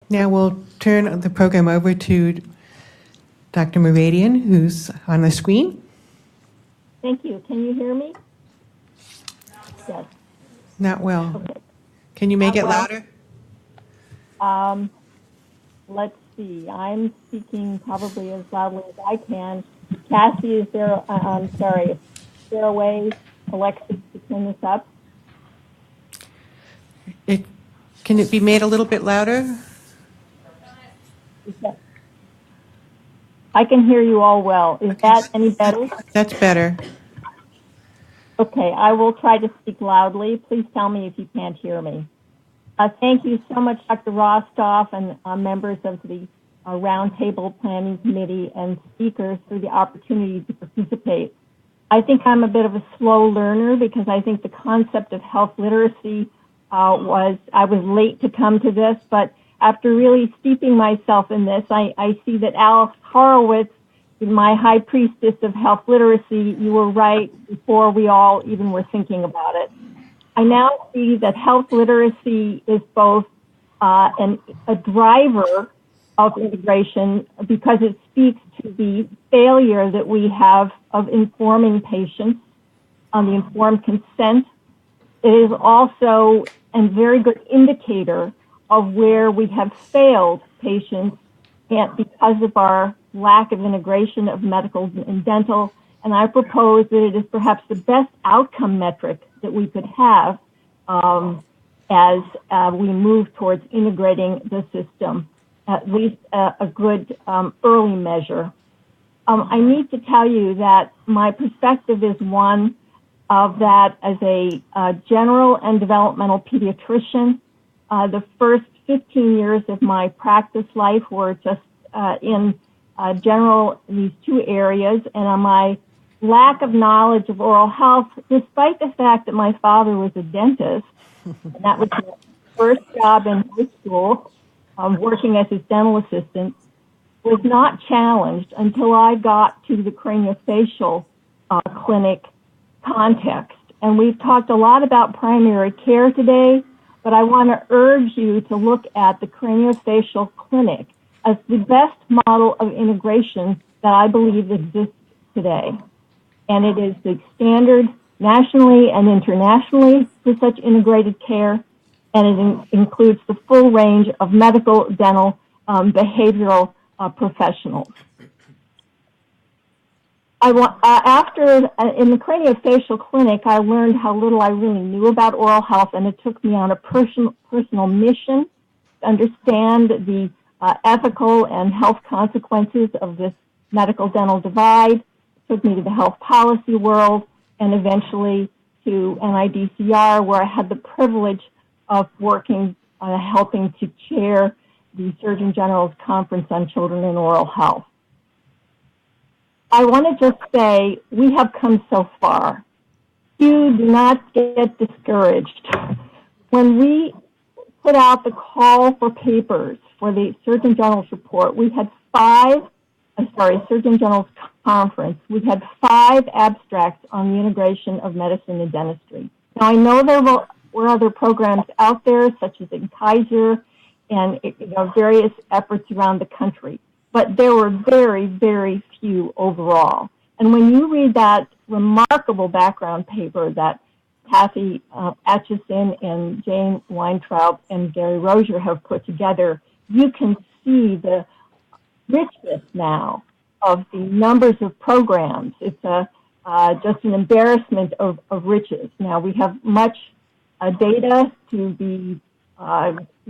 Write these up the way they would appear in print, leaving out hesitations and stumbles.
Now we'll turn the program over to Dr. Mouradian, who's on the screen. Thank you. Can you hear me? Yes. Not well. Okay. Can you make it well. louder? Let's see. I'm speaking probably as loudly as I can. Cassie, is there, I'm sorry, is there a way, Alexis, to turn this up? Can it be made a little bit louder? I can hear you all well. Is that any better? That's better. Okay, I will try to speak loudly. Please tell me if you can't hear me. Thank you so much, Dr. Rostoff, and members of the Roundtable Planning Committee and speakers for the opportunity to participate. I think I'm a bit of a slow learner because I think the concept of health literacy I was late to come to this, but after really steeping myself in this, I see that Alice Horowitz is my high priestess of health literacy. You were right before we all even were thinking about it. I now see that health literacy is both a driver of integration because it speaks to the failure that we have of informing patients on the informed consent. It is also a very good indicator of where we have failed patients and because of our lack of integration of medical and dental. And I propose that it is perhaps the best outcome metric that we could have as we move towards integrating the system, at least a good early measure. I need to tell you that my perspective is one of that as a general and developmental pediatrician. The first 15 years of my practice life were just in general, these two areas, and my lack of knowledge of oral health, despite the fact that my father was a dentist, and that was my first job in high school, working as his dental assistant, was not challenged until I got to the craniofacial clinic context. And we've talked a lot about primary care today, but I want to urge you to look at the craniofacial clinic as the best model of integration that I believe exists today. And it is the standard nationally and internationally for such integrated care, and it includes the full range of medical, dental, behavioral professionals. In the craniofacial clinic, I learned how little I really knew about oral health, and it took me on a personal mission to understand the ethical and health consequences of this medical-dental divide. It took me to the health policy world, and eventually to NIDCR, where I had the privilege of working, helping to chair the Surgeon General's Conference on Children and Oral Health. I want to just say we have come so far. You do not get discouraged. When we put out the call for papers for the Surgeon General's report, we had Surgeon General's Conference, we had 5 abstracts on the integration of medicine and dentistry. Now, I know there were other programs out there, such as in Kaiser and various efforts around the country, but there were very, very few overall. And when you read that remarkable background paper that Kathy Atchison and Jane Weintraub and Gary Rozier have put together, you can see the richness now of the numbers of programs. It's just an embarrassment of riches. Now, we have much data to be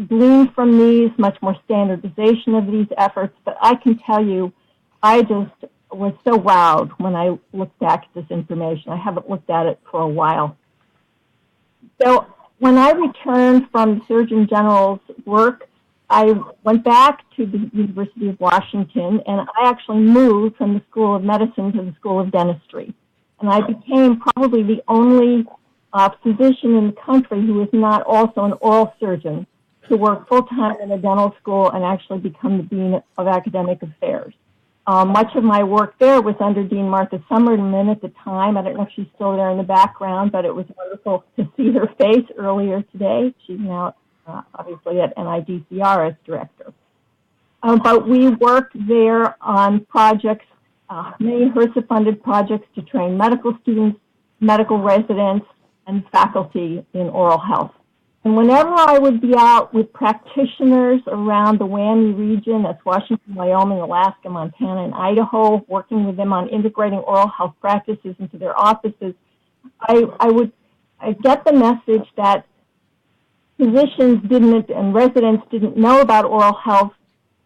gleaned from these, much more standardization of these efforts, but I can tell you, I just was so wowed when I looked back at this information. I haven't looked at it for a while. So when I returned from the Surgeon General's work, I went back to the University of Washington, and I actually moved from the School of Medicine to the School of Dentistry. And I became probably the only physician in the country who is not also an oral surgeon to work full-time in a dental school and actually become the Dean of Academic Affairs. Much of my work there was under Dean Martha Summerman at the time. I don't know if she's still there in the background, but it was wonderful to see her face earlier today. She's now obviously at NIDCR as director. but we worked there on projects, many HRSA-funded projects to train medical students, medical residents, and faculty in oral health. And whenever I would be out with practitioners around the WAMI region, that's Washington, Wyoming, Alaska, Montana, and Idaho, working with them on integrating oral health practices into their offices, I get the message that physicians didn't and residents didn't know about oral health,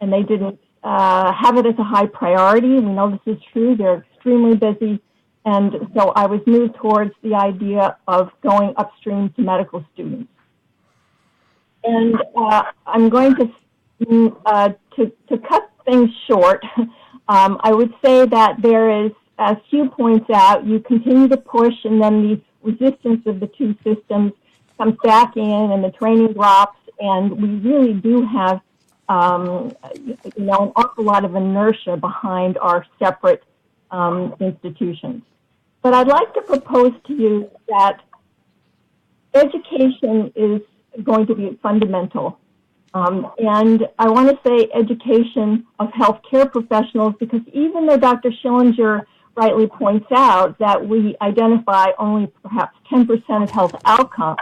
and they didn't have it as a high priority. We know this is true. They're extremely busy. And so I was moved towards the idea of going upstream to medical students. And I'm going to cut things short. I would say that there is, as Hugh points out, you continue to push, and then the resistance of the two systems comes back in, and the training drops, and we really do have, an awful lot of inertia behind our separate institutions. But I'd like to propose to you that education is going to be fundamental. And I want to say education of healthcare professionals, because even though Dr. Schillinger rightly points out that we identify only perhaps 10% of health outcomes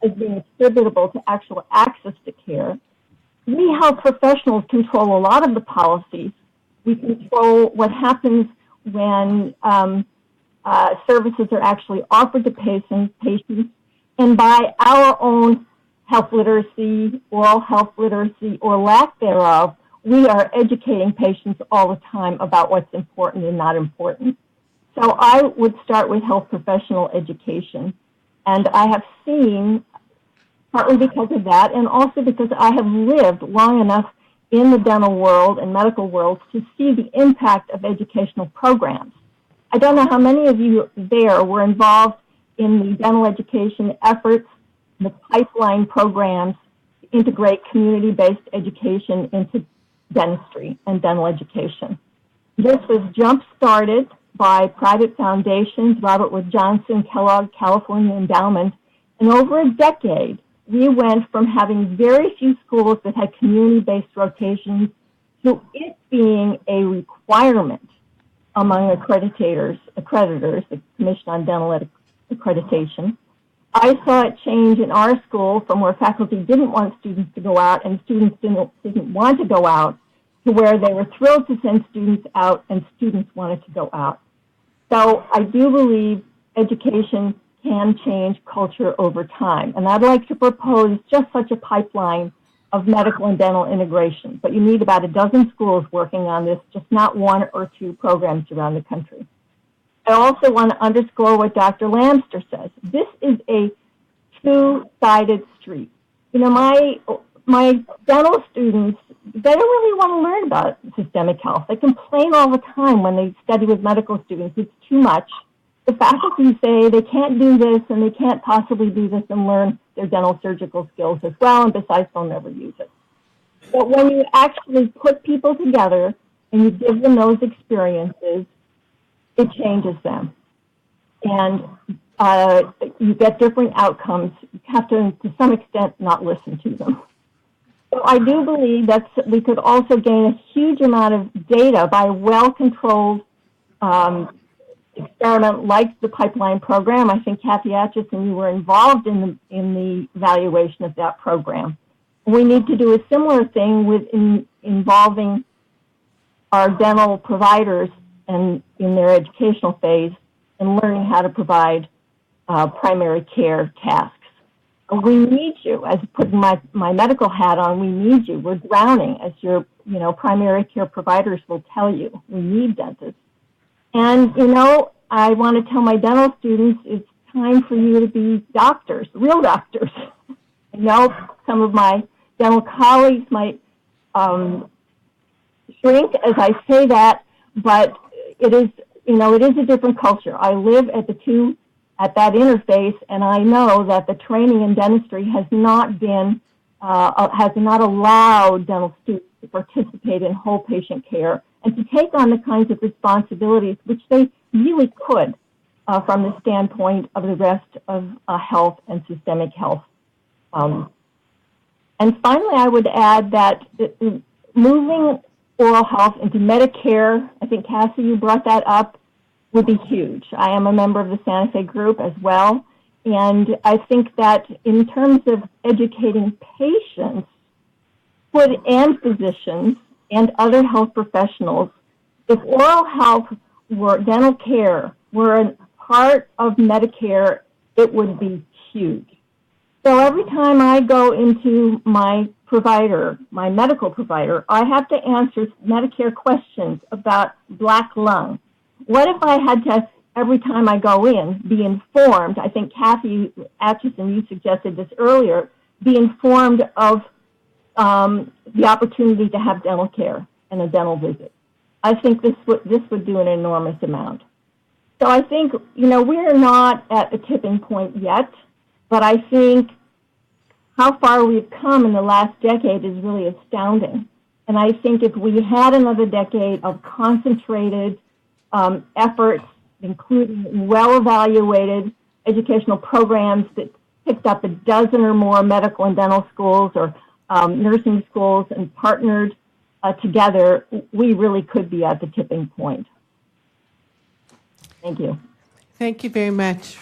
as being attributable to actual access to care, we health professionals control a lot of the policies. We control what happens when services are actually offered to patients, and by our own health literacy, oral health literacy, or lack thereof, we are educating patients all the time about what's important and not important. So I would start with health professional education. And I have seen, partly because of that, and also because I have lived long enough in the dental world and medical world to see the impact of educational programs. I don't know how many of you there were involved in the dental education efforts, the pipeline programs to integrate community-based education into dentistry and dental education. This was jump-started by private foundations, Robert Wood Johnson, Kellogg, California Endowment, and over a decade, we went from having very few schools that had community-based rotations to it being a requirement among accreditors, the Commission on Dental Accreditation. I saw it change in our school from where faculty didn't want students to go out and students didn't want to go out to where they were thrilled to send students out and students wanted to go out. So I do believe education can change culture over time. And I'd like to propose just such a pipeline of medical and dental integration. But you need about a dozen schools working on this, just not one or two programs around the country. I also want to underscore what Dr. Lamster says. This is a two-sided street. You know, my dental students, they don't really want to learn about systemic health. They complain all the time when they study with medical students. It's too much. The faculty say they can't do this and they can't possibly do this and learn their dental surgical skills as well, and besides, they'll never use it. But when you actually put people together and you give them those experiences, it changes them. And you get different outcomes. You have to some extent, not listen to them. So I do believe that we could also gain a huge amount of data by well-controlled experiment like the pipeline program. I think Kathy Atchison, you were involved in the evaluation of that program. We need to do a similar thing with involving our dental providers and in their educational phase and learning how to provide primary care tasks. We need you, as putting my medical hat on, we need you. We're drowning, as your primary care providers will tell you. We need dentists. And, I want to tell my dental students it's time for you to be doctors, real doctors. I know some of my dental colleagues might shrink as I say that, but it is a different culture. I live at that interface, and I know that the training in dentistry has not allowed dental students to participate in whole patient care and to take on the kinds of responsibilities which they really could from the standpoint of the rest of health and systemic health. And finally, I would add that moving oral health into Medicare, I think, Cassie, you brought that up, would be huge. I am a member of the Santa Fe group as well. And I think that in terms of educating patients and physicians and other health professionals, if oral health were dental care were a part of Medicare, it would be huge. So every time I go into my provider, my medical provider, I have to answer Medicare questions about black lung. What if I had to, every time I go in, be informed? I think Kathy Atchison, you suggested this earlier, be informed of the opportunity to have dental care and a dental visit. I think this would do an enormous amount. So I think, we're not at a tipping point yet, but I think how far we've come in the last decade is really astounding. And I think if we had another decade of concentrated efforts, including well-evaluated educational programs that picked up a dozen or more medical and dental schools or nursing schools and partnered together, we really could be at the tipping point. Thank you. Thank you very much.